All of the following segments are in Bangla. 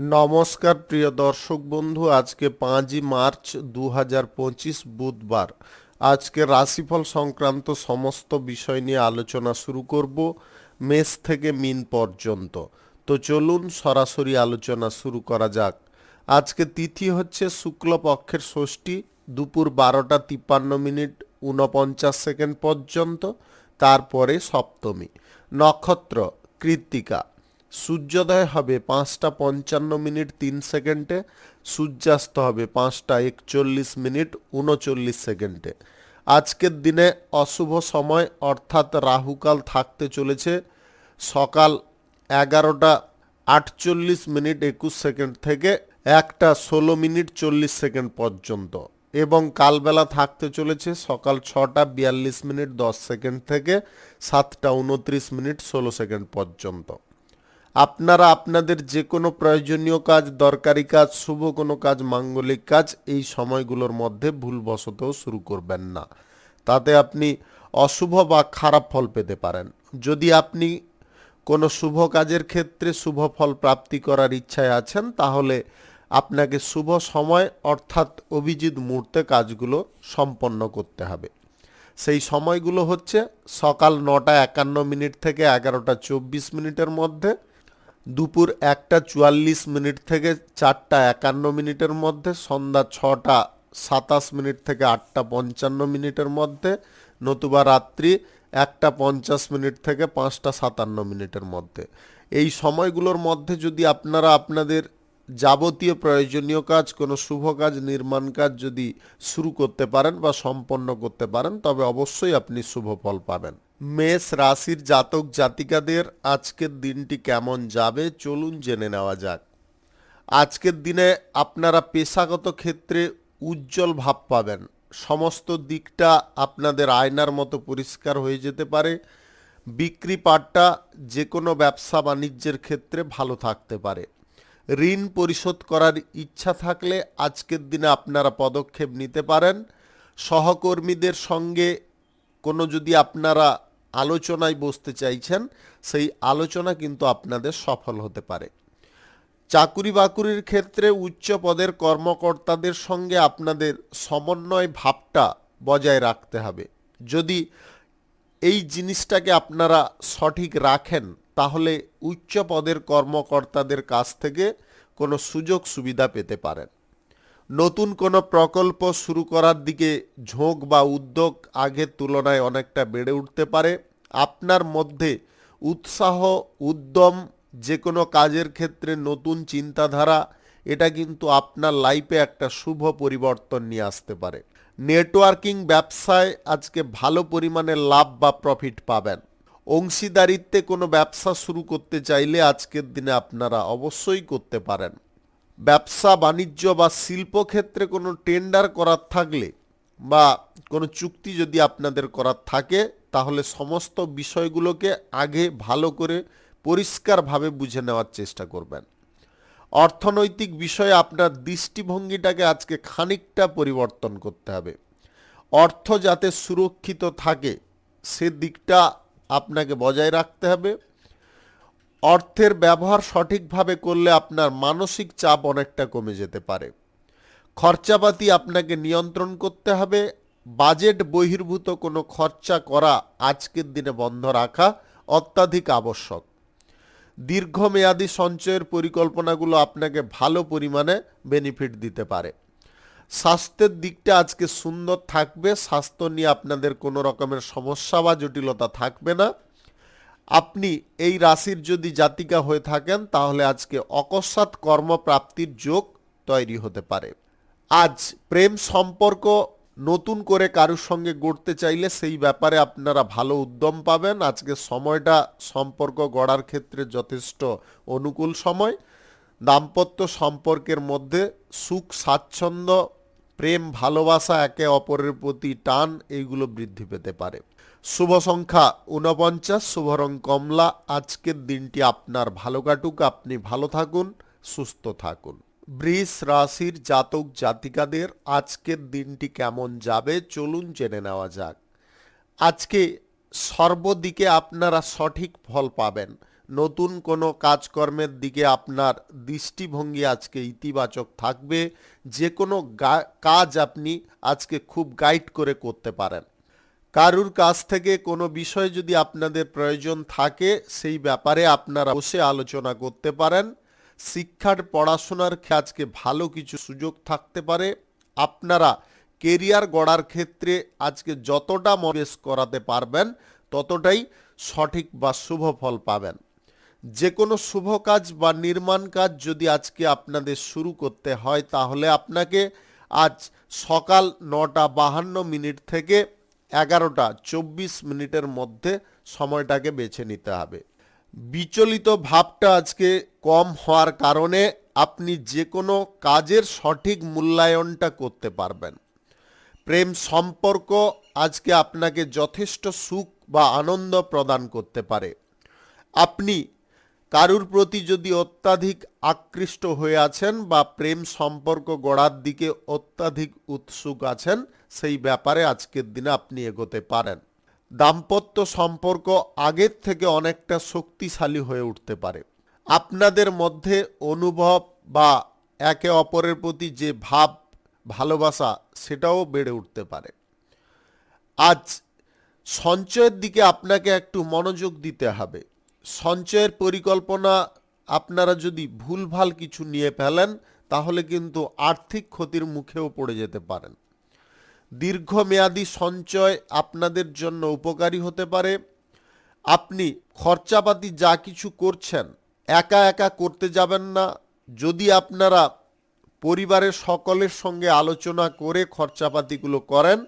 নমস্কার প্রিয় দর্শক বন্ধু, আজকে 5ই মার্চ 2025 বুধবার। আজকে রাশিফল সংক্রান্ত সমস্ত বিষয় নিয়ে আলোচনা শুরু করব মেষ থেকে মিন পর্যন্ত। তো চলুন সরাসরি আলোচনা শুরু করা যাক। আজকে তিথি হচ্ছে শুক্লপক্ষের ষষ্ঠী, দুপুর 12:53 49 সেকেন্ড পর্যন্ত। তারপরে সপ্তমী। নক্ষত্র কৃত্তিকা। সূর্যোদয় হবে 5:55 3 সেকেন্ডে, সূর্যাস্ত হবে 5:41 39 সেকেন্ডে। আজকের দিনে অশুভ সময় অর্থাৎ রাহুকাল থাকতে চলেছে সকাল 11:48 21 থেকে 1:16 পর্যন্ত, এবং কালবেলা থাকতে চলেছে সকাল 6:42 10 থেকে 7:29 পর্যন্ত। আপনারা আপনাদের যে কোনো প্রয়োজনীয় কাজ, দরকারি কাজ, শুভ কোনো কাজ, মাঙ্গলিক কাজ এই সময়গুলোর মধ্যে ভুলবশত শুরু করবেন না, তাতে আপনি অশুভ বা খারাপ ফল পেতে পারেন। যদি আপনি কোনো শুভ কাজের ক্ষেত্রে শুভ ফল প্রাপ্তি করার ইচ্ছায় আছেন, তাহলে আপনাকে শুভ সময় অর্থাৎ অভিজিৎ মুহূর্তে কাজগুলো সম্পন্ন করতে হবে। সেই সময়গুলো হচ্ছে সকাল 9:51 থেকে 11:24 মধ্যে, দুপুর 1:44 থেকে 4:51 মধ্যে, সন্ধ্যা 6:27 থেকে 8:55 মধ্যে, নতুবা রাত্রি 1:50 থেকে 5:57 মধ্যে। এই সময়গুলোর মধ্যে যদি আপনারা আপনাদের যাবতীয় প্রয়োজনীয় কাজ, কোনো শুভ কাজ, নির্মাণ কাজ যদি শুরু করতে পারেন বা সম্পন্ন করতে পারেন, তবে অবশ্যই আপনি শুভ ফল পাবেন। মেষ রাশির জাতক জাতিকাদের আজকের দিনটি কেমন যাবে চলুন জেনে নেওয়া যাক। আজকের দিনে আপনারা পেশাগত ক্ষেত্রে উজ্জ্বল ভাব পাবেন। সমস্ত দিকটা আপনাদের আয়নার মতো পরিষ্কার হয়ে যেতে পারে। বিক্রি পাট্টা যে কোনো ব্যবসা বাণিজ্যের ক্ষেত্রে ভালো থাকতে পারে। ঋণ পরিশোধ করার ইচ্ছা থাকলে আজকের দিনে আপনারা পদক্ষেপ নিতে পারেন। সহকর্মীদের সঙ্গে কোনো যদি আপনারা আলোচনায় বসতে চাইছেন, সেই আলোচনা কিন্তু আপনাদের সফল হতে পারে। চাকুরি বাকুরির ক্ষেত্রে উচ্চ পদের কর্মকর্তাদের সঙ্গে আপনাদের সমন্বয় ভাবটা বজায় রাখতে হবে। যদি এই জিনিসটাকে আপনারা সঠিক রাখেন, তাহলে উচ্চ পদের কর্মকর্তাদের কাছ থেকে কোনো সুযোগ সুবিধা পেতে পারেন। নতুন কোনো প্রকল্প শুরু করার দিকে ঝোঁক বা উদ্যোগ আগের তুলনায় অনেকটা বেড়ে উঠতে পারে। আপনার মধ্যে উৎসাহ, উদ্যম, যে কোনো কাজের ক্ষেত্রে নতুন চিন্তাধারা, এটা কিন্তু আপনার লাইফে একটা শুভ পরিবর্তন নিয়ে আসতে পারে। নেটওয়ার্কিং ব্যবসায় আজকে ভালো পরিমাণে লাভ বা প্রফিট পাবেন। অংশীদারিত্বে কোনো ব্যবসা শুরু করতে চাইলে আজকের দিনে আপনারা অবশ্যই করতে পারেন। ব্যবসা বাণিজ্য বা শিল্পক্ষেত্রে কোনো টেন্ডার করার থাকলে বা কোনো চুক্তি যদি আপনাদের করার থাকে, তাহলে সমস্ত বিষয়গুলোকে আগে ভালো করে পরিষ্কারভাবে বুঝে নেওয়ার চেষ্টা করবেন। অর্থনৈতিক বিষয়ে আপনার দৃষ্টিভঙ্গিটাকে আজকে খানিকটা পরিবর্তন করতে হবে। অর্থ যাতে সুরক্ষিত থাকে সেদিকটা আপনাকে বজায় রাখতে হবে। অর্থের ব্যবহার সঠিকভাবে করলে আপনার মানসিক চাপ অনেকটা কমে যেতে পারে। খরচাপাতি আপনাকে নিয়ন্ত্রণ করতে হবে। বাজেট বহির্ভূত কোনো খরচা করা আজকের দিনে বন্ধ রাখা অত্যাধিক আবশ্যক। দীর্ঘমেয়াদী সঞ্চয়ের পরিকল্পনাগুলো আপনাকে ভালো পরিমাণে বেনিফিট দিতে পারে। স্বাস্থ্যের দিকটা আজকে সুন্দর থাকবে। স্বাস্থ্য নিয়ে আপনাদের কোনো রকমের সমস্যা বা জটিলতা থাকবে না। আপনি এই রাশির যদি জাতিকা হয়ে থাকেন, তাহলে আজকে অকস্মাৎ কর্মপ্রাপ্তির যোগ তৈরি হতে পারে। আজ প্রেম সম্পর্ক নতুন করে কারোর সঙ্গে গড়তে চাইলে সেই ব্যাপারে আপনারা ভালো উদ্যম পাবেন। আজকে সময়টা সম্পর্ক গড়ার ক্ষেত্রে যথেষ্ট অনুকূল সময়। দাম্পত্য সম্পর্কের মধ্যে সুখ, স্বাচ্ছন্দ্য, প্রেম, ভালোবাসা, একে অপরের প্রতি টান, এইগুলো বৃদ্ধি পেতে পারে। শুভ সংখ্যা 49, শুভ রং কমলা। আজকের দিনটি আপনার ভালো কাটুক, আপনি ভালো থাকুন, সুস্থ থাকুন। বৃষ রাশির জাতক জাতিকাদের আজকের দিনটি কেমন যাবে চলুন জেনে নেওয়া যাক। আজকে সর্বদিকে আপনারা সঠিক ফল পাবেন। নতুন কোনো কাজকর্মের দিকে আপনার দৃষ্টিভঙ্গি আজকে ইতিবাচক থাকবে। যে কোনো কাজ আপনি আজকে খুব গাইড করে করতে পারেন। কারুর কাছ থেকে কোনো বিষয় যদি আপনাদের প্রয়োজন থাকে সেই ব্যাপারে আপনারা বসে আলোচনা করতে পারেন। শিক্ষার পড়াশোনার আজকে ভালো কিছু সুযোগ থাকতে পারে। আপনারা কেরিয়ার গড়ার ক্ষেত্রে আজকে যতটা মনোনিবেশ করাতে পারবেন ততটাই সঠিক বা শুভ ফল পাবেন। যে কোনো শুভ কাজ বা নির্মাণ কাজ যদি আজকে আপনাদের শুরু করতে হয় তাহলে আপনাকে আজ সকাল 9:52 থেকে 11:24 মধ্যে সময়টাকে বেছে নিতে হবে। বিচলিত ভাবটা আজকে কম হওয়ার কারণে আপনি যে কোনো কাজের সঠিক মূল্যায়নটা করতে পারবেন। প্রেম সম্পর্ক আজকে আপনাকে যথেষ্ট সুখ বা আনন্দ প্রদান করতে পারে। আপনি কারুর প্রতি যদি অত্যাধিক আকৃষ্ট হয়ে আছেন বা প্রেম সম্পর্ক গড়ার দিকে অত্যাধিক উৎসুক আছেন, সেই ব্যাপারে আজকের দিনে আপনি এগোতে পারেন। দাম্পত্য সম্পর্ক আগের থেকে অনেকটা শক্তিশালী হয়ে উঠতে পারে। আপনাদের মধ্যে অনুভব বা একে অপরের প্রতি যে ভাব ভালোবাসা সেটাও বেড়ে উঠতে পারে। আজ সঞ্চয়ের দিকে আপনাকে একটু মনোযোগ দিতে হবে। সঞ্চয়ের পরিকল্পনা আপনারা যদি ভুলভাল কিছু নিয়ে ফেলেন তাহলে কিন্তু আর্থিক ক্ষতির মুখেও পড়ে যেতে পারেন। দীর্ঘমেয়াদী সঞ্চয় আপনাদের জন্য উপকারী হতে পারে। আপনি খরচাপাতি যা কিছু করছেন একা একা করতে যাবেন না। যদি আপনারা পরিবারের সকলের সঙ্গে আলোচনা করে খরচাপাতিগুলো করেন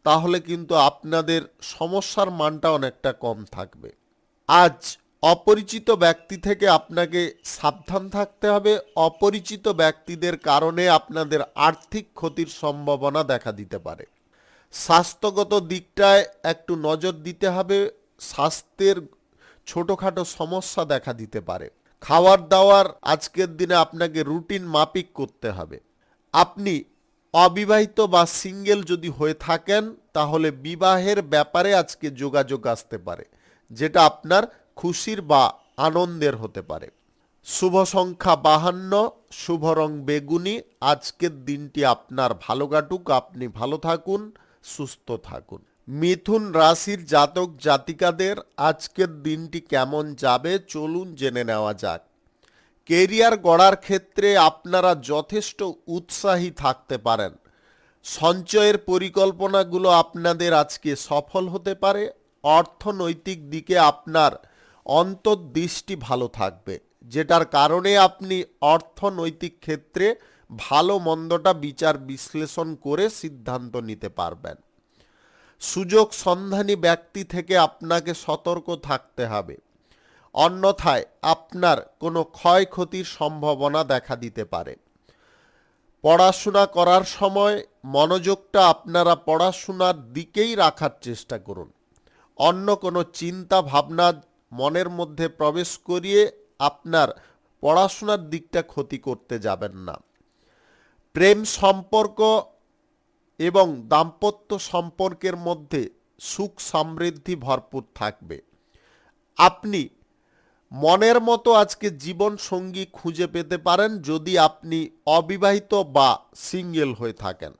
তাহলে কিন্তু আপনাদের সমস্যার মানটা অনেকটা কম থাকবে। আজ অপরিচিত ব্যক্তি থেকে আপনাকে সাবধান থাকতে হবে। অপরিচিত ব্যক্তিদের কারণে আপনাদের আর্থিক ক্ষতির সম্ভাবনা দেখা দিতে পারে। স্বাস্থ্যগত দিকটায় একটু নজর দিতে হবে। স্বাস্থ্যের ছোটোখাটো সমস্যা দেখা দিতে পারে। খাওয়ার দাওয়ার আজকের দিনে আপনাকে রুটিন মাফিক করতে হবে। আপনি অবিবাহিত বা সিঙ্গেল যদি হয়ে থাকেন তাহলে বিবাহের ব্যাপারে আজকে যোগাযোগ আসতে পারে, যেটা আপনার খুশির বা আনন্দের হতে পারে। শুভ সংখ্যা 52, শুভ রং বেগুনি। আজকের দিনটি আপনার ভালো কাটুক, আপনি ভালো থাকুন, সুস্থ থাকুন। মিথুন রাশির জাতক জাতিকাদের আজকের দিনটি কেমন যাবে চলুন জেনে নেওয়া যাক। কেরিয়ার গড়ার ক্ষেত্রে আপনারা যথেষ্ট উৎসাহী থাকতে পারেন। সঞ্চয়ের পরিকল্পনাগুলো আপনাদের আজকে সফল হতে পারে। অর্থনৈতিক দিকে আপনার অন্তর্দৃষ্টি ভালো থাকবে, যেটার কারণে আপনি অর্থনৈতিক ক্ষেত্রে ভালো মন্দটা বিচার বিশ্লেষণ করে সিদ্ধান্ত নিতে পারবেন। সুযোগ সন্ধানী ব্যক্তি থেকে আপনাকে সতর্ক থাকতে হবে, অন্যথায় আপনার কোনো ক্ষয়ক্ষতির সম্ভাবনা দেখা দিতে পারে। পড়াশোনা করার সময় মনোযোগটা আপনারা পড়াশোনার দিকেই রাখার চেষ্টা করুন। অন্য কোনো চিন্তা ভাবনা মনের মধ্যে প্রবেশ করিয়ে আপনার পড়াশোনার দিকটা ক্ষতি করতে যাবেন না। প্রেম সম্পর্ক এবং দাম্পত্য সম্পর্কের মধ্যে সুখ সমৃদ্ধি ভরপুর থাকবে। আপনি মনের মতো আজকে জীবন সঙ্গী খুঁজে পেতে পারেন যদি আপনি অবিবাহিত বা সিঙ্গেল হয়ে থাকেন।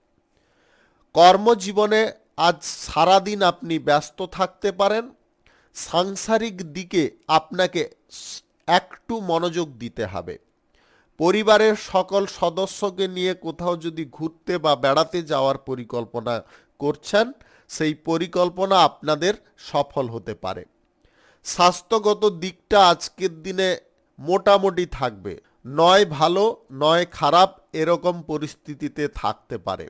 কর্মজীবনে আজ সারাদিন আপনি ব্যস্ত থাকতে পারেন। সাংসারিক দিকে আপনাকে একটু মনোযোগ দিতে হবে। পরিবারের সকল সদস্যকে নিয়ে কোথাও যদি ঘুরতে বা বেড়াতে যাওয়ার পরিকল্পনা করছেন সেই পরিকল্পনা আপনাদের সফল হতে পারে। স্বাস্থ্যগত দিকটা আজকের দিনে মোটামুটি থাকবে, নয় ভালো নয় খারাপ এরকম পরিস্থিতিতে থাকতে পারে।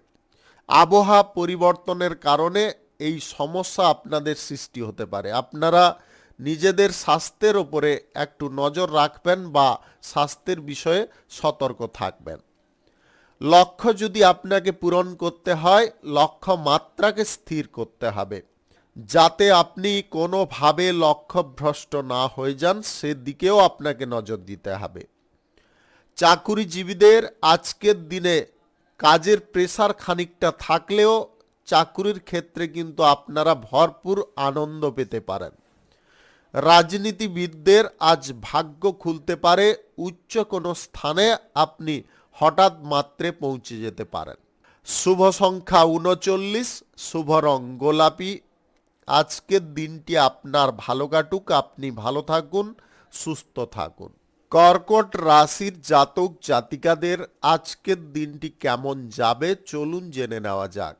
আবহাওয়া পরিবর্তনের কারণে এই সমস্যা আপনাদের সৃষ্টি হতে পারে। আপনারা নিজেদের স্বাস্থ্যের ওপরে একটু নজর রাখবেন বা স্বাস্থ্যের বিষয়ে সতর্ক থাকবেন। লক্ষ্য যদি আপনাকে পূরণ করতে হয় লক্ষ্য মাত্রাকে স্থির করতে হবে, যাতে আপনি কোনোভাবে লক্ষ্যভ্রষ্ট না হয়ে যান সেদিকেও আপনাকে নজর দিতে হবে। চাকুরিজীবীদের আজকের দিনে কাজের প্রেসার খানিকটা থাকলেও চাকুরির ক্ষেত্রে কিন্তু আপনারা ভরপুর আনন্দ পেতে পারেন। রাজনীতিবিদদের আজ ভাগ্য খুলতে পারে, উচ্চ কোনো স্থানে আপনি হঠাৎ মাত্রে পৌঁছে যেতে পারেন। শুভ সংখ্যা 39, শুভ রং গোলাপি। আজকের দিনটি আপনার ভালো কাটুক, আপনি ভালো থাকুন, সুস্থ থাকুন। কর্কট রাশির জাতক জাতিকাদের আজকের দিনটি কেমন যাবে চলুন জেনে নেওয়া যাক।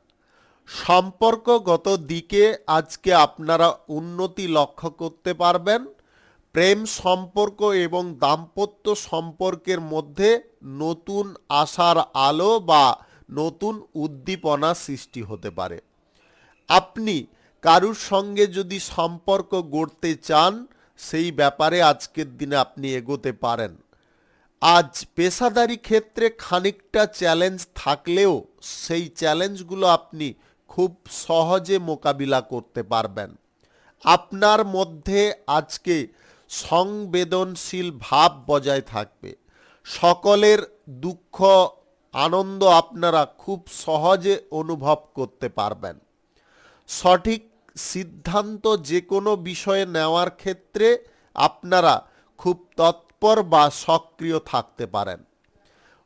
সম্পর্কগত দিকে আজকে আপনারা উন্নতি লক্ষ্য করতে পারবেন। প্রেম সম্পর্ক এবং দাম্পত্য সম্পর্কের মধ্যে নতুন আশার আলো বা নতুন উদ্দীপনা সৃষ্টি হতে পারে। আপনি কারুর সঙ্গে যদি সম্পর্ক গড়তে চান, সেই ব্যাপারে আজকের দিনে আপনি এগোতে পারেন। আজ পেশাদারি ক্ষেত্রে খানিকটা চ্যালেঞ্জ থাকলেও সেই চ্যালেঞ্জগুলো আপনি খুব সহজে মোকাবিলা করতে পারবেন। আপনার মধ্যে আজকে সংবেদনশীল ভাব বজায় থাকবে। সকলের দুঃখ আনন্দ আপনারা খুব সহজে অনুভব করতে পারবেন। সঠিক সিদ্ধান্ত যে কোনো বিষয়ে নেওয়ার ক্ষেত্রে আপনারা খুব তৎপর বা সক্রিয় থাকতে পারেন।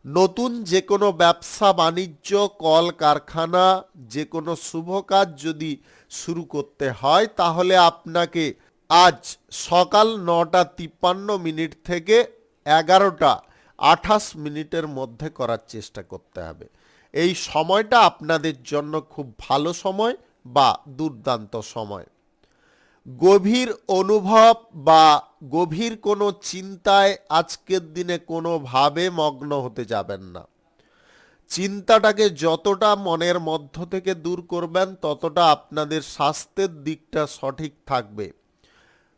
নতুন যে কোনো ব্যবসা বাণিজ্য, কল কারখানা, যে কোনো শুভ কাজ যদি শুরু করতে হয় তাহলে আপনাকে আজ সকাল 9:53 থেকে 11:28 মধ্যে করার চেষ্টা করতে হবে। এই সময়টা আপনাদের জন্য খুব ভালো সময় বা দুর্দান্ত সময়। গভীর অনুভব বা গভীর কোনো চিন্তায় আজকের দিনে কোনোভাবে মগ্ন হতে যাবেন না। চিন্তাটাকে যতটা মনের মধ্য থেকে দূর করবেন ততটা আপনাদের স্বাস্থ্যের দিকটা সঠিক থাকবে।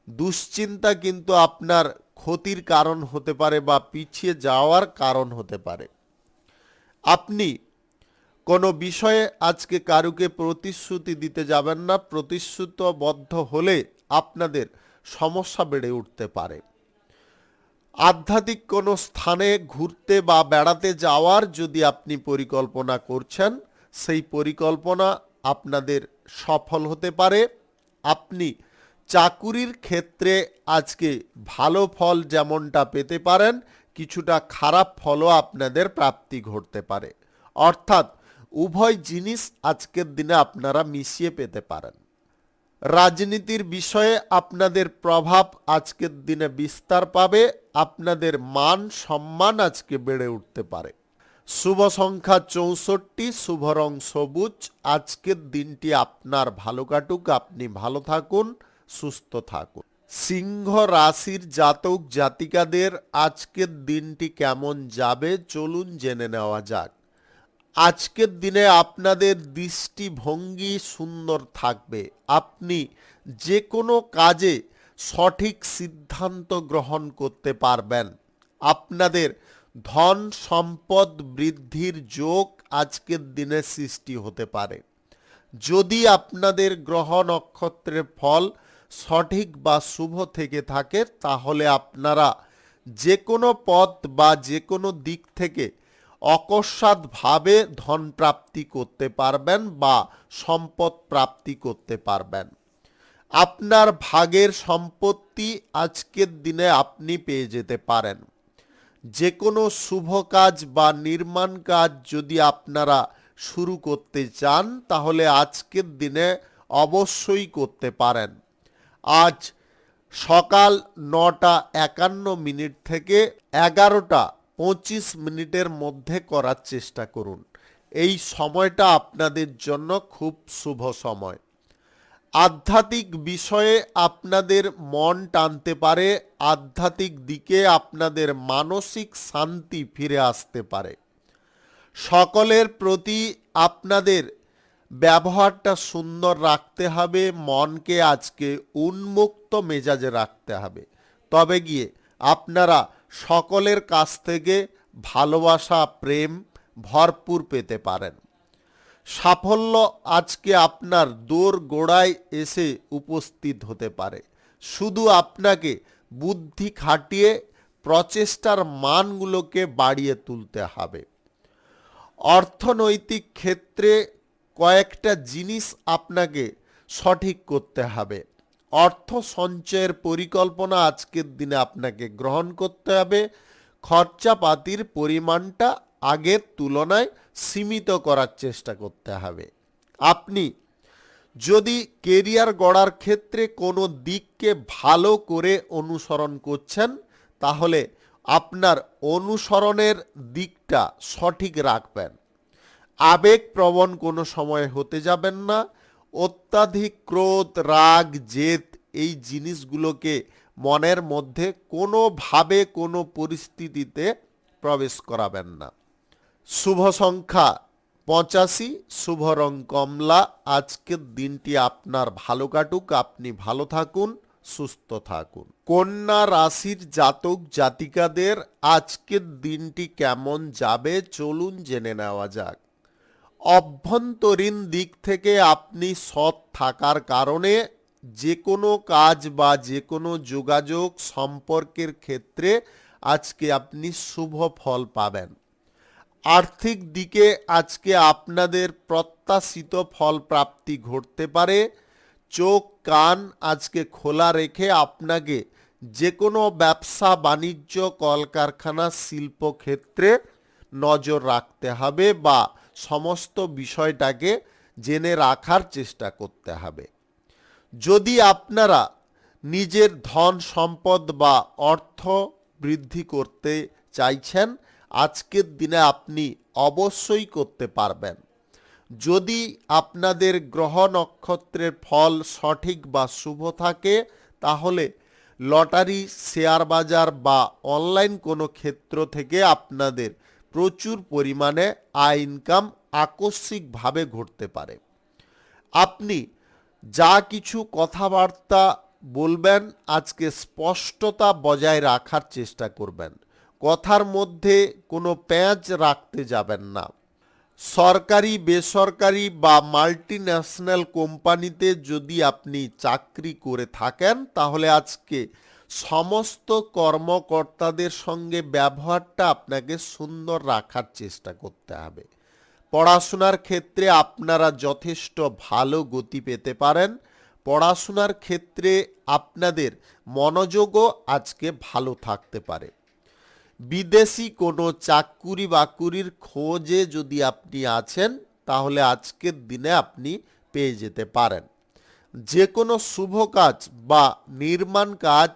দুশ্চিন্তা কিন্তু আপনার ক্ষতির কারণ হতে পারে বা পিছিয়ে যাওয়ার কারণ হতে পারে। আপনি কোনো বিষয়ে আজকে কারুকে প্রতিশ্রুতি দিতে যাবেন না। প্রতিশ্রুতিবদ্ধ হলে আপনাদের সমস্যা বেড়ে উঠতে পারে। আধ্যাত্মিক কোনো স্থানে ঘুরতে বা বেড়াতে যাওয়ার যদি আপনি পরিকল্পনা করছেন, সেই পরিকল্পনা আপনাদের সফল হতে পারে। আপনি চাকুরির ক্ষেত্রে আজকে ভালো ফল যেমনটা পেতে পারেন, কিছুটা খারাপ ফলও আপনাদের প্রাপ্তি ঘটতে পারে। অর্থাৎ উভয় জিনিস আজকের দিনে আপনারা মিশিয়ে পেতে পারেন। রাজনীতির বিষয়ে আপনাদের প্রভাব আজকের দিনে বিস্তার পাবে। আপনাদের মান সম্মান আজকে বেড়ে উঠতে পারে। শুভ সংখ্যা 64, শুভ রং সবুজ। আজকের দিনটি আপনার ভালো কাটুক, আপনি ভালো থাকুন, সুস্থ থাকুন। সিংহ রাশির জাতক জাতিকাদের আজকের দিনটি কেমন যাবে চলুন জেনে নেওয়া যাক। আজকের দিনে আপনাদের দৃষ্টিভঙ্গি সুন্দর থাকবে। আপনি যে কোনো কাজে সঠিক সিদ্ধান্ত গ্রহণ করতে পারবেন। আপনাদের ধন সম্পদ বৃদ্ধির যোগ আজকের দিনে সৃষ্টি হতে পারে। যদি আপনাদের গ্রহ নক্ষত্রের ফল সঠিক বা শুভ থেকে থাকে তাহলে আপনারা যে কোনো পথ বা যে কোনো দিক থেকে অকস্মাৎভাবে ধন প্রাপ্তি করতে পারবেন বা সম্পদ প্রাপ্তি করতে পারবেন। আপনার ভাগের সম্পত্তি আজকের দিনে আপনি পেয়ে যেতে পারেন। যে কোনো শুভ কাজ বা নির্মাণ কাজ যদি আপনারা শুরু করতে চান তাহলে আজকের দিনে অবশ্যই করতে পারেন। আজ সকাল 9:51 থেকে 11:25 মধ্যে করার চেষ্টা করুন। এই সময়টা আপনাদের জন্য খুব শুভ সময়। আধ্যাত্মিক বিষয়ে আপনাদের মন টানতে পারে। আধ্যাত্মিক দিকে আপনাদের মানসিক শান্তি ফিরে আসতে পারে। সকলের প্রতি আপনাদের ব্যবহারটা সুন্দর রাখতে হবে। মনকে আজকে উন্মুক্ত মেজাজে রাখতে হবে। তবে গিয়ে আপনারা সকলের কাছ থেকে ভালোবাসা, প্রেম ভরপুর পেতে পারেন। সাফল্য আজকে আপনার দোর গোড়ায় এসে উপস্থিত হতে পারে। শুধু আপনাকে বুদ্ধি খাটিয়ে প্রচেষ্টার মানগুলোকে বাড়িয়ে তুলতে হবে। অর্থনৈতিক ক্ষেত্রে কয়েকটা জিনিস আপনাকে সঠিক করতে হবে। অর্থ সঞ্চয়ের পরিকল্পনা আজকের দিনে আপনাকে গ্রহণ করতে হবে। খরচাপাতির পরিমাণটা আগের তুলনায় সীমিত করার চেষ্টা করতে হবে। আপনি যদি কেরিয়ার গড়ার ক্ষেত্রে কোনো দিককে ভালো করে অনুসরণ করছেন, তাহলে আপনার অনুসরণের দিকটা সঠিক রাখবেন। আবেগপ্রবণ কোনো সময় হতে যাবেন না। অত্যাধিক ক্রোধ, রাগ, জেদ এই জিনিসগুলোকে মনের মধ্যে কোনোভাবে কোনো পরিস্থিতিতে প্রবেশ করাবেন না। শুভ সংখ্যা 85, শুভ রং কমলা। আজকের দিনটি আপনার ভালো কাটুক, আপনি ভালো থাকুন, সুস্থ থাকুন। কন্যা রাশির জাতক জাতিকাদের আজকের দিনটি কেমন যাবে চলুন জেনে নেওয়া যাক। অভ্যন্তরীণ দিক থেকে আপনি সৎ থাকার কারণে যে কোনো কাজ বা যে কোনো যোগাযোগ সম্পর্কের ক্ষেত্রে আজকে আপনি শুভ ফল পাবেন। আর্থিক দিকে আজকে আপনাদের প্রত্যাশিত ফল প্রাপ্তি ঘটতে পারে। চোখ কান আজকে খোলা রেখে আপনাকে যে কোনো ব্যবসা বাণিজ্য, কলকারখানা, শিল্পক্ষেত্রে নজর রাখতে হবে বা সমস্ত বিষয়টাকে জেনে রাখার চেষ্টা করতে হবে। যদি আপনারা নিজের ধন সম্পদ বা অর্থ বৃদ্ধি করতে চাইছেন, আজকের দিনে আপনি অবশ্যই করতে পারবেন। যদি আপনাদের গ্রহ নক্ষত্রের ফল সঠিক বা শুভ থাকে, তাহলে লটারি, শেয়ার বাজার বা অনলাইন কোনো ক্ষেত্র থেকে আপনাদের প্রচুর পরিমাণে আয় ইনকাম আকস্মিকভাবে ঘটতে পারে। আপনি যা কিছু কথাবার্তা বলবেন আজকে স্পষ্টতা বজায় রাখার চেষ্টা করবেন। কথার মধ্যে কোনো প্যাঁচ রাখতে যাবেন না। সরকারি, বেসরকারি বা মাল্টিন্যাশনাল কোম্পানিতে যদি আপনি চাকরি করে থাকেন, তাহলে আজকে সমস্ত কর্মকর্তাদের সঙ্গে ব্যবহারটা আপনাকে সুন্দর রাখার চেষ্টা করতে হবে। পড়াশোনার ক্ষেত্রে আপনারা যথেষ্ট ভালো গতি পেতে পারেন। পড়াশোনার ক্ষেত্রে আপনাদের মনোযোগও আজকে ভালো থাকতে পারে। বিদেশি কোনো চাকুরি বাকুরির খোঁজে যদি আপনি আছেন, তাহলে আজকের দিনে আপনি পেয়ে যেতে পারেন। যে কোনো শুভ কাজ বা নির্মাণ কাজ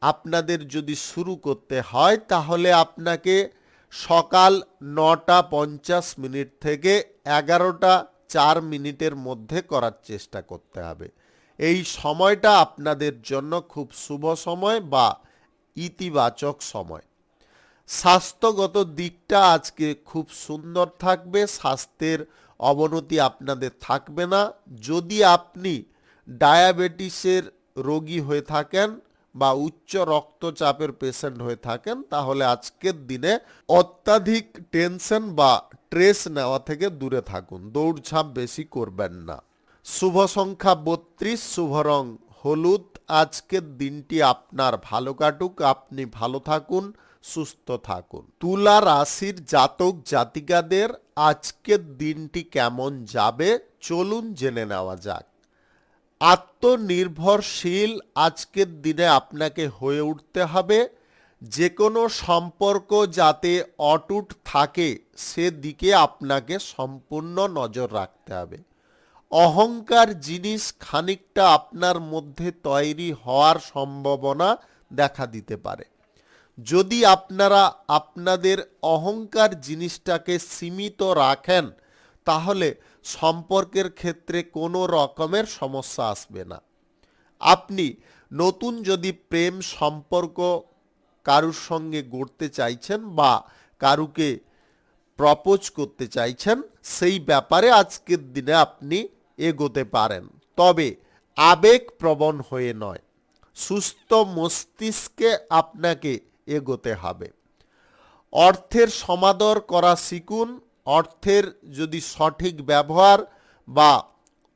আপনাদের যদি শুরু করতে হয়, তাহলে আপনাকে সকাল 9:50 থেকে 11:04 মধ্যে করার চেষ্টা করতে হবে। এই সময়টা আপনাদের জন্য খুব শুভ সময় বা ইতিবাচক সময়। স্বাস্থ্যগত দিকটা আজকে খুব সুন্দর থাকবে। স্বাস্থ্যের অবনতি আপনাদের থাকবে না। যদি আপনি ডায়াবেটিসের রোগী হয়ে থাকেন বা উচ্চ রক্তচাপের পেশেন্ট হয়ে থাকেন, তাহলে আজকের দিনে অত্যাধিক টেনশন বা স্ট্রেস নেওয়া থেকে দূরে থাকুন। দৌড়ঝাঁপ বেশি করবেন না। শুভ সংখ্যা 32, শুভ রং হলুদ। আজকের দিনটি আপনার ভালো কাটুক, আপনি ভালো থাকুন, সুস্থ থাকুন। তুলা রাশির জাতক জাতিকাদের আজকের দিনটি কেমন যাবে চলুন জেনে নেওয়া যাক। আত্মনির্ভরশীল আজকের দিনে আপনাকে হয়ে উঠতে হবে। যে কোনো সম্পর্ক যাতে অটুট থাকে সেদিকে আপনাকে সম্পূর্ণ নজর রাখতে হবে। অহংকার জিনিস খানিকটা আপনার মধ্যে তৈরি হওয়ার সম্ভাবনা দেখা দিতে পারে। যদি আপনারা আপনাদের অহংকার জিনিসটাকে সীমিত রাখেন, তাহলে সম্পর্কের ক্ষেত্রে কোনো রকমের সমস্যা আসবে না। আপনি নতুন যদি প্রেম সম্পর্ক কারুর সঙ্গে গড়তে চাইছেন বা কারুকে প্রপোজ করতে চাইছেন, সেই ব্যাপারে আজকের দিনে আপনি এগোতে পারেন, তবে আবেগপ্রবণ হয়ে নয়। সুস্থ মস্তিষ্কে আপনাকে এগোতে হবে। অর্থের সমাদর করা শিখুন। অর্থের যদি সঠিক ব্যবহার বা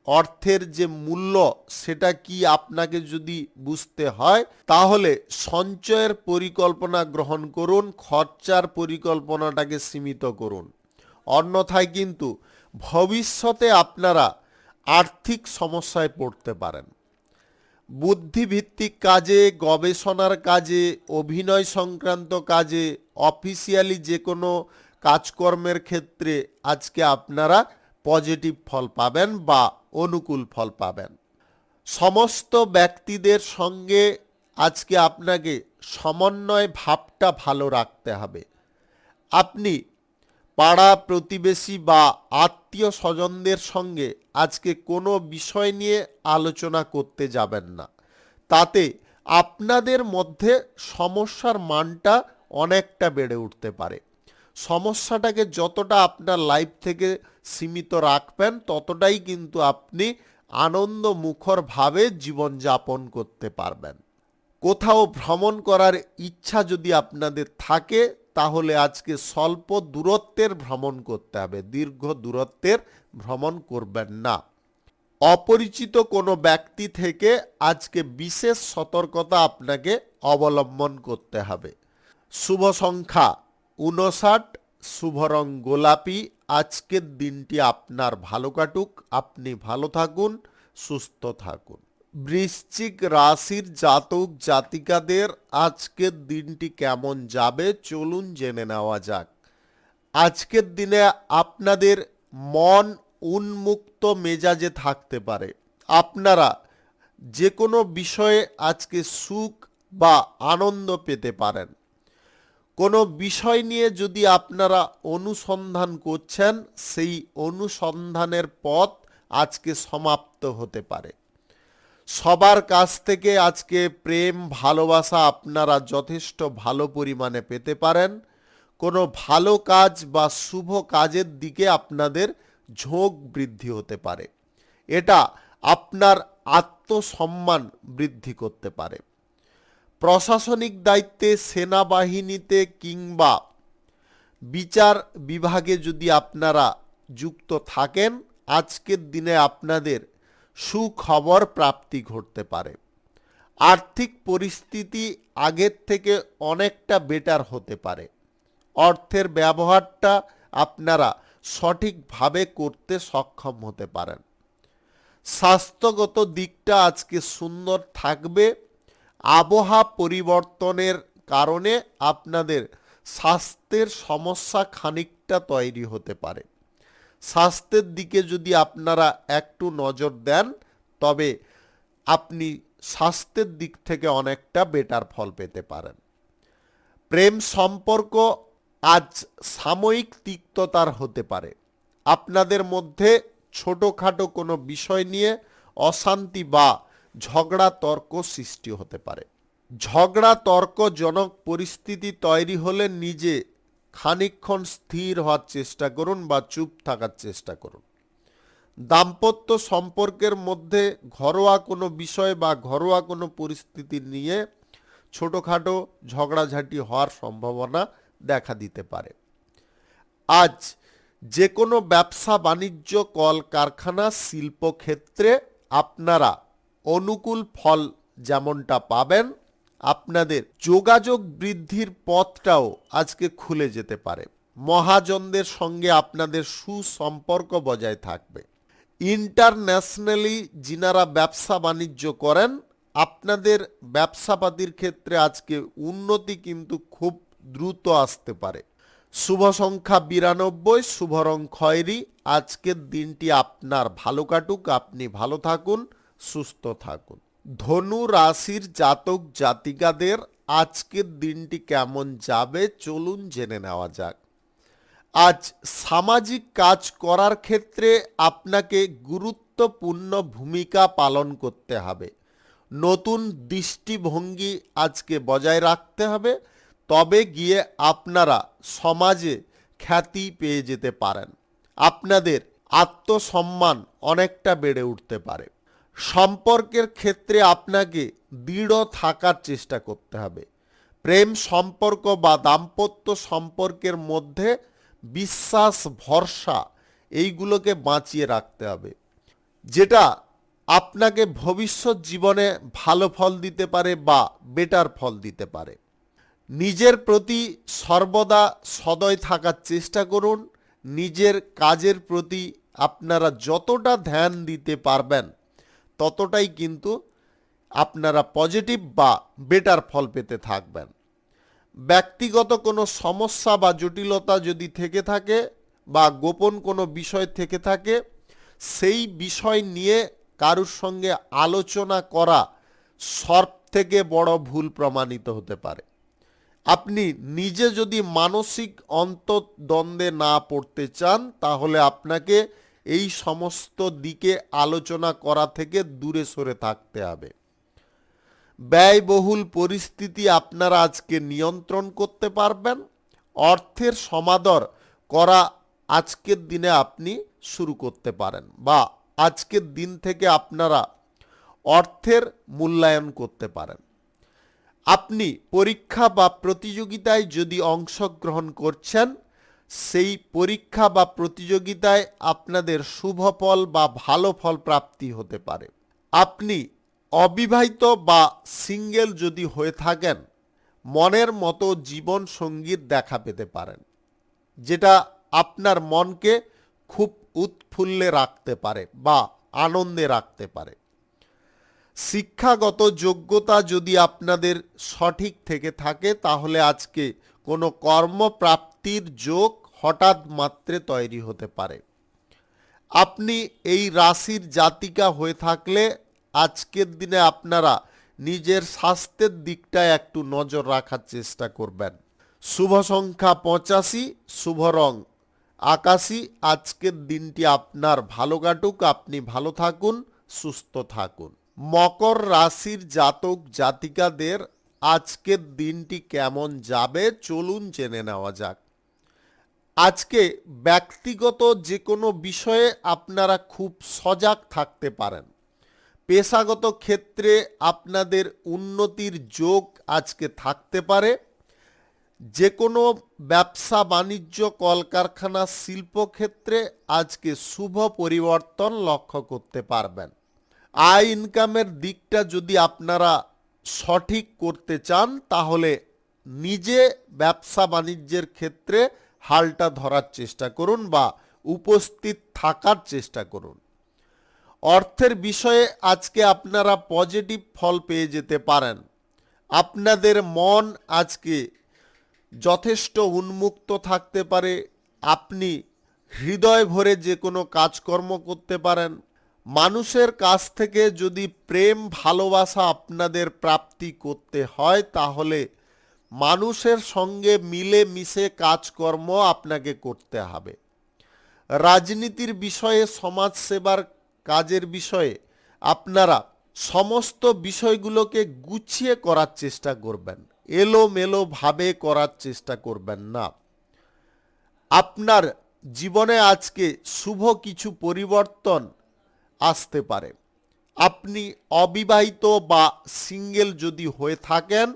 অর্থের যে মূল্য সেটা কি আপনাকে যদি বুঝতে হয়, তাহলে সঞ্চয়ের পরিকল্পনা গ্রহণ করুন, খরচার পরিকল্পনাটাকে সীমিত করুন। অন্যথায় কিন্তু ভবিষ্যতে আপনারা আর্থিক সমস্যায় পড়তে পারেন। বুদ্ধিভিত্তিক কাজে, গবেষণার কাজে, অভিনয় সংক্রান্ত কাজে, অফিসিয়ালি যে কোনো কাজকর্মের ক্ষেত্রে আজকে আপনারা পজিটিভ ফল পাবেন বা অনুকূল ফল পাবেন। সমস্ত ব্যক্তিদের সঙ্গে আজকে আপনাকে সমন্বয় ভাবটা ভালো রাখতে হবে। আপনি পাড়া প্রতিবেশী বা আত্মীয় স্বজনদের সঙ্গে আজকে কোনো বিষয় নিয়ে আলোচনা করতে যাবেন না। তাতে আপনাদের মধ্যে সমস্যার মানটা অনেকটা বেড়ে উঠতে পারে। সমস্যাটাকে যতটা আপনার লাইফ থেকে সীমিত রাখবেন, ততটাই কিন্তু আপনি আনন্দ মুখরভাবে জীবনযাপন করতে পারবেন। কোথাও ভ্রমণ করার ইচ্ছা যদি আপনাদের থাকে, তাহলে আজকে স্বল্প দূরত্বের ভ্রমণ করতে হবে, দীর্ঘ দূরত্বের ভ্রমণ করবেন না। অপরিচিত কোনো ব্যক্তি থেকে আজকে বিশেষ সতর্কতা আপনাকে অবলম্বন করতে হবে। শুভ সংখ্যা 59, শুভ রং গোলাপি। আজকের দিনটি আপনার ভালো কাটুক, আপনি ভালো থাকুন, সুস্থ থাকুন। বৃশ্চিক রাশির জাতক জাতিকাদের আজকের দিনটি কেমন যাবে চলুন জেনে নেওয়া যাক। আজকের দিনে আপনাদের মন উন্মুক্ত মেজাজে থাকতে পারে। আপনারা যে কোনো বিষয়ে আজকে সুখ বা আনন্দ পেতে পারেন। কোনো বিষয় নিয়ে যদি আপনারা অনুসন্ধান করছেন, সেই অনুসন্ধানের পথ আজকে সমাপ্ত হতে পারে। সবার কাছ থেকে আজকে প্রেম ভালোবাসা আপনারা যথেষ্ট ভালো পরিমাণে পেতে পারেন। কোনো ভালো কাজ বা শুভ কাজের দিকে আপনাদের ঝোঁক বৃদ্ধি হতে পারে। এটা আপনার আত্মসম্মান বৃদ্ধি করতে পারে। প্রশাসনিক দায়িত্বে, সেনাবাহিনীতে কিংবা বিচার বিভাগে যদি আপনারা যুক্ত থাকেন, আজকের দিনে আপনাদের সুখবর প্রাপ্তি ঘটতে পারে। আর্থিক পরিস্থিতি আগের থেকে অনেকটা বেটার হতে পারে। অর্থের ব্যবহারটা আপনারা সঠিকভাবে করতে সক্ষম হতে পারেন। স্বাস্থ্যগত দিকটা আজকে সুন্দর থাকবে। আবহাওয়া পরিবর্তনের কারণে আপনাদের স্বাস্থ্যের সমস্যা খানিকটা তৈরি হতে পারে। স্বাস্থ্যের দিকে যদি আপনারা একটু নজর দেন, তবে আপনি স্বাস্থ্যের দিক থেকে অনেকটা বেটার ফল পেতে পারেন। প্রেম সম্পর্ক আজ সাময়িক তিক্ততার হতে পারে। আপনাদের মধ্যে ছোটোখাটো কোনো বিষয় নিয়ে অশান্তি বা ঝগড়া তর্ক সৃষ্টি হতে পারে। ঝগড়া তর্কজনক পরিস্থিতি তৈরি হলে নিজে খানিকক্ষণ স্থির হওয়ার চেষ্টা করুন বা চুপ থাকার চেষ্টা করুন। দাম্পত্য সম্পর্কের মধ্যে ঘরোয়া কোনো বিষয় বা ঘরোয়া কোনো পরিস্থিতি নিয়ে ছোটোখাটো ঝগড়াঝাঁটি হওয়ার সম্ভাবনা দেখা দিতে পারে। আজ যে কোনো ব্যবসা বাণিজ্য, কলকারখানা, শিল্পক্ষেত্রে আপনারা অনুকূল ফল যেমনটা পাবেন, আপনাদের যোগাযোগ বৃদ্ধির পথটাও আজকে খুলে যেতে পারে। মহাজনদের সঙ্গে আপনাদের সুসম্পর্ক বজায় থাকবে। ইন্টারন্যাশনালি যিনারা ব্যবসা বাণিজ্য করেন, আপনাদের ব্যবসাপাতির ক্ষেত্রে আজকে উন্নতি কিন্তু খুব দ্রুত আসতে পারে। শুভ সংখ্যা 92, শুভ রং খয়েরি। আজকের দিনটি আপনার ভালো কাটুক, আপনি ভালো থাকুন, সুস্থ থাকুন। ধনু রাশির জাতক জাতিকাদের আজকের দিনটি কেমন যাবে চলুন জেনে নেওয়া যাক। আজ সামাজিক কাজ করার ক্ষেত্রে আপনাকে গুরুত্বপূর্ণ ভূমিকা পালন করতে হবে। নতুন দৃষ্টিভঙ্গি আজকে বজায় রাখতে হবে, তবে গিয়ে আপনারা সমাজে খ্যাতি পেয়ে যেতে পারেন। আপনাদের আত্মসম্মান অনেকটা বেড়ে উঠতে পারে। সম্পর্কের ক্ষেত্রে আপনাকে দৃঢ় থাকার চেষ্টা করতে হবে। প্রেম সম্পর্ক বা দাম্পত্য সম্পর্কের মধ্যে বিশ্বাস, ভরসা এইগুলোকে বাঁচিয়ে রাখতে হবে, যেটা আপনাকে ভবিষ্যৎ জীবনে ভালো ফল দিতে পারে বা বেটার ফল দিতে পারে। নিজের প্রতি সর্বদা সদয় থাকার চেষ্টা করুন। নিজের কাজের প্রতি আপনারা যতটা ধ্যান দিতে পারবেন, ততটাই কিন্তু আপনারা পজিটিভ বা বেটার ফল পেতে থাকবেন। ব্যক্তিগত কোনো সমস্যা বা জটিলতা যদি থেকে থাকে বা গোপন কোনো বিষয় থেকে থাকে, সেই বিষয় নিয়ে কারুর সঙ্গে আলোচনা করা সব থেকে বড় ভুল প্রমাণিত হতে পারে। আপনি নিজে যদি মানসিক অন্তর্দ্বন্দ্বে না পড়তে চান, তাহলে আপনাকে এই সমস্ত দিকে আলোচনা করা থেকে দূরে সরে থাকতে হবে। ব্যয়বহুল পরিস্থিতি আপনারা আজকে নিয়ন্ত্রণ করতে পারবেন। অর্থের সমাদর করা আজকের দিনে আপনি শুরু করতে পারেন, বা আজকের দিন থেকে আপনারা অর্থের মূল্যায়ন করতে পারেন। আপনি পরীক্ষা বা প্রতিযোগিতায় যদি অংশগ্রহণ করছেন, সেই পরীক্ষা বা প্রতিযোগিতায় আপনাদের শুভ ফল বা ভালো ফল প্রাপ্তি হতে পারে। আপনি অবিবাহিত বা সিঙ্গেল যদি হয়ে থাকেন, মনের মতো জীবন সঙ্গীর দেখা পেতে পারেন, যেটা আপনার মনকে খুব উৎফুল্লে রাখতে পারে বা আনন্দে রাখতে পারে। শিক্ষাগত যোগ্যতা যদি আপনাদের সঠিক থেকে থাকে, তাহলে আজকে কোনো কর্মপ্রাপ্তির যোগ হঠাৎ মাত্রে তৈরি হতে পারে। আপনি এই রাশির জাতিকা হয়ে থাকলে আজকের দিনে আপনারা নিজের স্বাস্থ্যের দিকটায় একটু নজর রাখার চেষ্টা করবেন। শুভ সংখ্যা 85, শুভ রং আকাশী। আজকের দিনটি আপনার ভালো কাটুক, আপনি ভালো থাকুন, সুস্থ থাকুন। মকর রাশির জাতক জাতিকাদের আজকের দিনটি কেমন যাবে চলুন জেনে নেওয়া যাক। আজকে ব্যক্তিগত যে কোনো বিষয়ে আপনারা খুব সজাগ থাকতে পারেন। পেশাগত ক্ষেত্রে আপনাদের উন্নতির যোগ আজকে থাকতে পারে। যে কোনো ব্যবসা বাণিজ্য, কলকারখানা, শিল্পক্ষেত্রে আজকে শুভ পরিবর্তন লক্ষ্য করতে পারবেন। আয় ইনকামের দিকটা যদি আপনারা সঠিক করতে চান, তাহলে নিজে ব্যবসা বাণিজ্যের ক্ষেত্রে হালটা ধরার চেষ্টা করুন বা উপস্থিত থাকার চেষ্টা করুন। অর্থের বিষয়ে আজকে আপনারা পজিটিভ ফল পেয়ে যেতে পারেন। আপনাদের মন আজকে যথেষ্ট উন্মুক্ত থাকতে পারে। আপনি হৃদয় ভরে যে কোনো কাজকর্ম করতে পারেন। মানুষের কাছ থেকে যদি প্রেম ভালোবাসা আপনাদের প্রাপ্তি করতে হয়, তাহলে মানুষের সঙ্গে মিলে মিশে কাজকর্ম আপনাকে করতে হবে। রাজনীতির বিষয়ে, সমাজ সেবার কাজের বিষয়ে আপনারা সমস্ত বিষয়গুলোকে গুছিয়ে করার চেষ্টা করবেন, এলোমেলো ভাবে করার চেষ্টা করবেন না। আপনার জীবনে আজকে শুভ কিছু পরিবর্তন আসতে পারে। আপনি অবিবাহিত বা সিঙ্গেল যদি হয়ে থাকেন,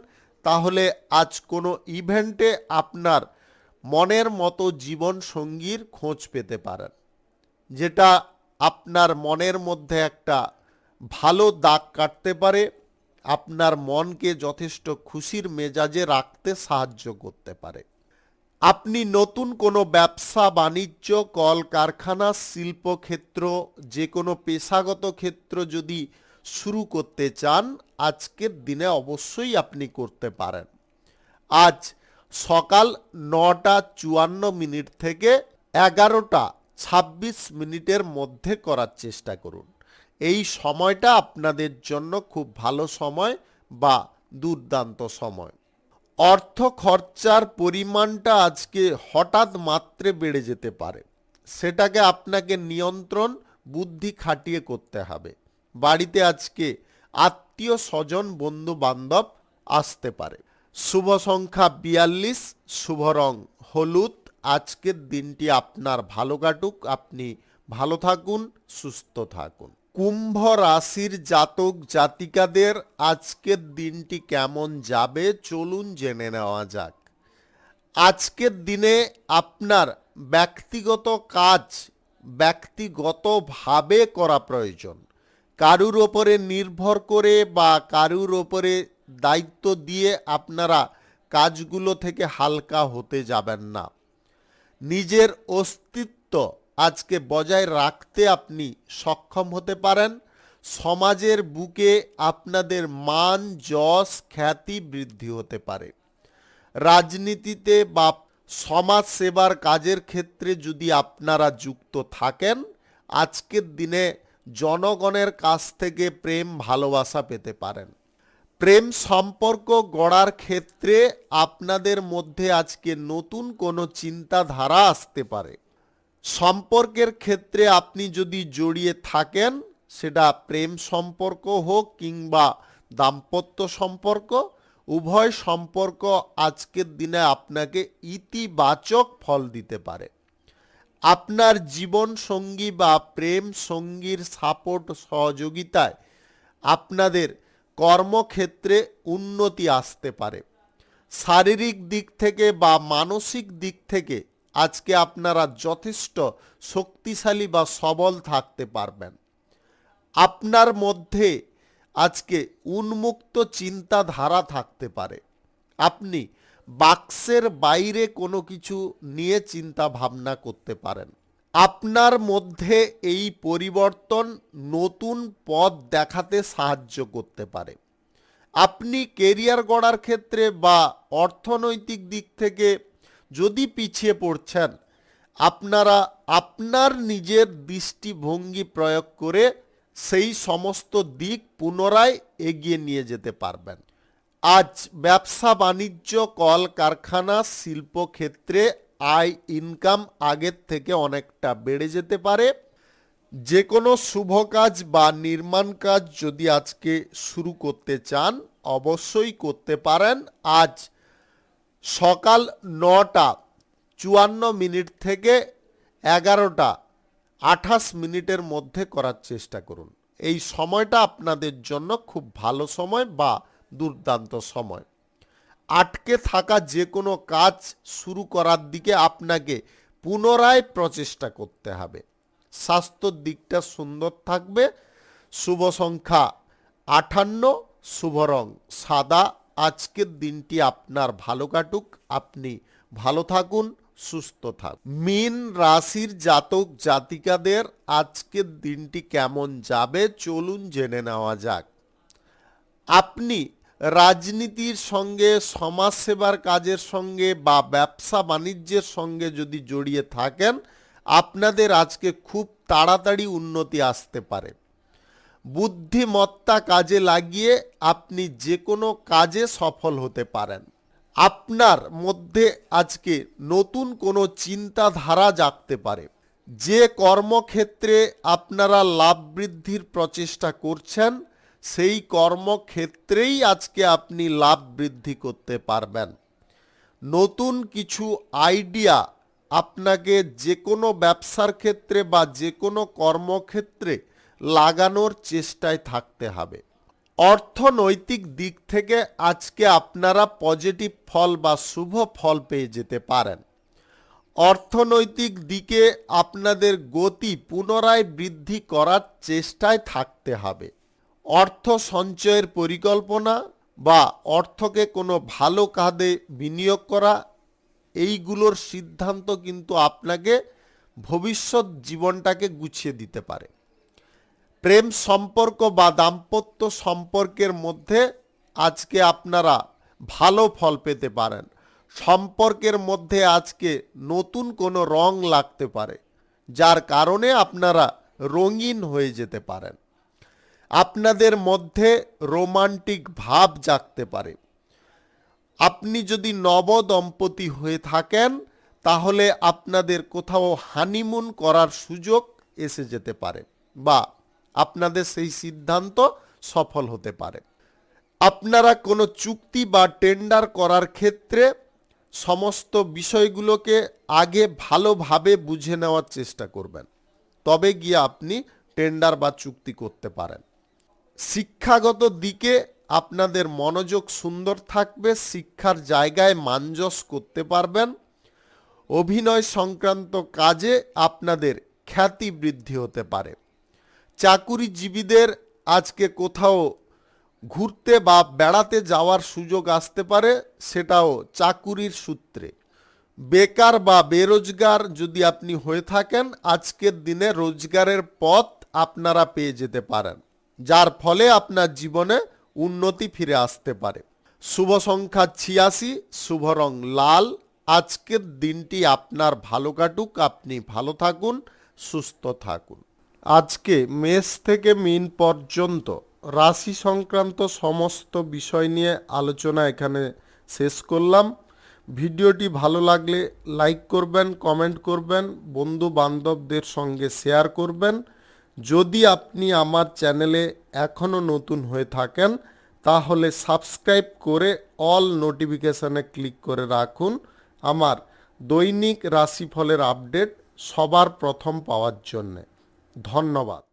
তাহলে আজ কোনো ইভেন্টে আপনার মনের মতো জীবন সঙ্গীর খোঁজ পেতে পারেন, যেটা আপনার মনের মধ্যে একটা ভালো দাগ কাটতে পারে, আপনার মনকে যথেষ্ট খুশির মেজাজে রাখতে সাহায্য করতে পারে। আপনি নতুন কোনো ব্যবসা বাণিজ্য, কলকারখানা, শিল্পক্ষেত্র, যে কোনো পেশাগত ক্ষেত্র যদি শুরু করতে চান, আজকের দিনে অবশ্যই আপনি করতে পারেন। আজ সকাল 9:54 থেকে 11:26 মধ্যে করার চেষ্টা করুন। এই সময়টা আপনাদের জন্য খুব ভালো সময় বা দুর্দান্ত সময়। অর্থ খরচার পরিমাণটা আজকে হঠাৎ মাত্রে বেড়ে যেতে পারে। সেটাকে আপনাকে নিয়ন্ত্রণ বুদ্ধি খাটিয়ে করতে হবে। বাড়িতে আজকে আত্মীয় স্বজন, বন্ধু বান্ধব আসতে পারে। শুভ সংখ্যা 42, শুভ রং হলুদ। আজকের দিনটি আপনার ভালো কাটুক, আপনি ভালো থাকুন, সুস্থ থাকুন। কুম্ভ রাশির জাতক জাতিকাদের আজকের দিনটি কেমন যাবে চলুন জেনে নেওয়া যাক। আজকের দিনে আপনার ব্যক্তিগত কাজ ব্যক্তিগতভাবে করা প্রয়োজন। কারুর ওপরে নির্ভর করে বা কারুর ওপরে দায়িত্ব দিয়ে আপনারা কাজগুলো থেকে হালকা হতে যাবেন না। নিজের অস্তিত্ব আজকে বজায় রাখতে আপনি সক্ষম হতে পারেন। সমাজের বুকে আপনাদের মান যশ খ্যাতি বৃদ্ধি হতে পারে। রাজনীতিতে বা সমাজ সেবার কাজের ক্ষেত্রে যদি আপনারা যুক্ত থাকেন, আজকের দিনে জনগণের কাছ থেকে প্রেম ভালোবাসা পেতে পারেন। প্রেম সম্পর্ক গড়ার ক্ষেত্রে আপনাদের মধ্যে আজকে নতুন কোনো চিন্তাধারা আসতে পারে। সম্পর্কের ক্ষেত্রে আপনি যদি জড়িয়ে থাকেন, সেটা প্রেম সম্পর্ক হোক কিংবা দাম্পত্য সম্পর্ক, উভয় সম্পর্ক আজকের দিনে আপনাকে ইতিবাচক ফল দিতে পারে। আপনার জীবন সঙ্গী বা প্রেম সঙ্গীর সাপোর্ট সহযোগিতায় আপনাদের কর্মক্ষেত্রে উন্নতি আসতে পারে। শারীরিক দিক থেকে বা মানসিক দিক থেকে আজকে আপনারা যথেষ্ট শক্তিশালী বা সবল থাকতে পারবেন। আপনার মধ্যে আজকে উন্মুক্ত চিন্তাধারা থাকতে পারে। আপনি বাক্সের বাইরে কোনো কিছু নিয়ে চিন্তা ভাবনা করতে পারেন। আপনার মধ্যে এই পরিবর্তন নতুন পথ দেখাতে সাহায্য করতে পারে। আপনি কেরিয়ার গড়ার ক্ষেত্রে বা অর্থনৈতিক দিক থেকে যদি পিছিয়ে পড়ছেন, আপনারা আপনার নিজের দৃষ্টিভঙ্গি প্রয়োগ করে সেই সমস্ত দিক পুনরায় এগিয়ে নিয়ে যেতে পারবেন। আজ ব্যবসা বাণিজ্য কলকারখানা শিল্পক্ষেত্রে আয় ইনকাম আগের থেকে অনেকটা বেড়ে যেতে পারে। যে কোনো শুভ কাজ বা নির্মাণ কাজ যদি আজকে শুরু করতে চান, অবশ্যই করতে পারেন। আজ সকাল 9:54 থেকে 11:28 মধ্যে করার চেষ্টা করুন। এই সময়টা আপনাদের জন্য খুব ভালো সময় বা দুর্দান্ত সময়। আটকে থাকা যে কোনো কাজ শুরু করার দিকে আপনাকে পুনরায় প্রচেষ্টা করতে হবে। স্বাস্থ্যর দিকটা সুন্দর থাকবে। শুভ সংখ্যা 58, শুভ রং সাদা। আজকের দিনটি আপনার ভালো কাটুক, আপনি ভালো থাকুন, সুস্থ থাকুন। মীন রাশির জাতক জাতিকাদের আজকের দিনটি কেমন যাবে চলুন জেনে নেওয়া যাক। আপনি রাজনীতির সঙ্গে, সমাজসেবার কাজের সঙ্গে বা ব্যবসা বাণিজ্যের সঙ্গে যদি জড়িয়ে থাকেন, আপনাদের আজকে খুব তাড়াতাড়ি উন্নতি আসতে পারে। বুদ্ধিমত্তা কাজে লাগিয়ে আপনি যে কোনো কাজে সফল হতে পারেন। আপনার মধ্যে আজকে নতুন কোনো চিন্তাধারা জাগতে পারে। যে কর্মক্ষেত্রে আপনারা লাভ বৃদ্ধির প্রচেষ্টা করছেন, সেই কর্মক্ষেত্রেই আজকে আপনি লাভ বৃদ্ধি করতে পারবেন। নতুন কিছু আইডিয়া আপনাকে যে কোনো ব্যবসার ক্ষেত্রে বা যে কোনো কর্মক্ষেত্রে লাগানোর চেষ্টায় থাকতে হবে। অর্থনৈতিক দিক থেকে আজকে আপনারা পজিটিভ ফল বা শুভ ফল পেয়ে যেতে পারেন। অর্থনৈতিক দিকে আপনাদের গতি পুনরায় বৃদ্ধি করার চেষ্টায় থাকতে হবে। অর্থ সঞ্চয়ের পরিকল্পনা বা অর্থকে কোনো ভালো কাজে বিনিয়োগ করা, এইগুলোর সিদ্ধান্ত কিন্তু আপনাকে ভবিষ্যৎ জীবনটাকে গুছিয়ে দিতে পারে। প্রেম সম্পর্ক বা দাম্পত্য সম্পর্কের মধ্যে আজকে আপনারা ভালো ফল পেতে পারেন। সম্পর্কের মধ্যে আজকে নতুন কোনো রং লাগতে পারে, যার কারণে আপনারা রঙিন হয়ে যেতে পারেন। আপনাদের মধ্যে রোমান্টিক ভাব জাগতে পারে। আপনি যদি নবদম্পতি হয়ে থাকেন, তাহলে আপনাদের কোথাও হানিমুন করার সুযোগ এসে যেতে পারে বা আপনাদের সেই সিদ্ধান্ত সফল হতে পারে। আপনারা কোনো চুক্তি বা টেন্ডার করার ক্ষেত্রে সমস্ত বিষয়গুলোকে আগে ভালোভাবে বুঝে নেওয়ার চেষ্টা করবেন, তবে গিয়ে আপনি টেন্ডার বা চুক্তি করতে পারেন। শিক্ষাগত দিকে আপনাদের মনোযোগ সুন্দর থাকবে, শিক্ষার জায়গায় মানযশ করতে পারবেন। অভিনয় সংক্রান্ত কাজে আপনাদের খ্যাতি বৃদ্ধি হতে পারে। চাকুরিজীবীদের আজকে কোথাও ঘুরতে বা বেড়াতে যাওয়ার সুযোগ আসতে পারে, সেটাও চাকুরির সূত্রে। বেকার বা বেরোজগার যদি আপনি হয়ে থাকেন, আজকের দিনে রোজগারের পথ আপনারা পেয়ে যেতে পারেন। যার ফলে আপনার জীবনে উন্নতি ফিরে আসতে পারে। শুভ সংখ্যা 86, শুভ রং লাল। আজকের দিনটি আপনার ভালো কাটুক, আপনি ভালো থাকুন, সুস্থ থাকুন। আজকে মেষ থেকে মীন পর্যন্ত রাশি সংক্রান্ত সমস্ত বিষয় নিয়ে আলোচনা এখানে শেষ করলাম। ভিডিওটি ভালো লাগলে লাইক করবেন, কমেন্ট করবেন, বন্ধু বান্ধবদের সঙ্গে শেয়ার করবেন। যদি আপনি আমার চ্যানেলে এখনও নতুন হয়ে থাকেন তাহলে সাবস্ক্রাইব করে অল নোটিফিকেশানে ক্লিক করে রাখুন আমার দৈনিক রাশিফলের আপডেট সবার প্রথম পাওয়ার জন্যে। ধন্যবাদ।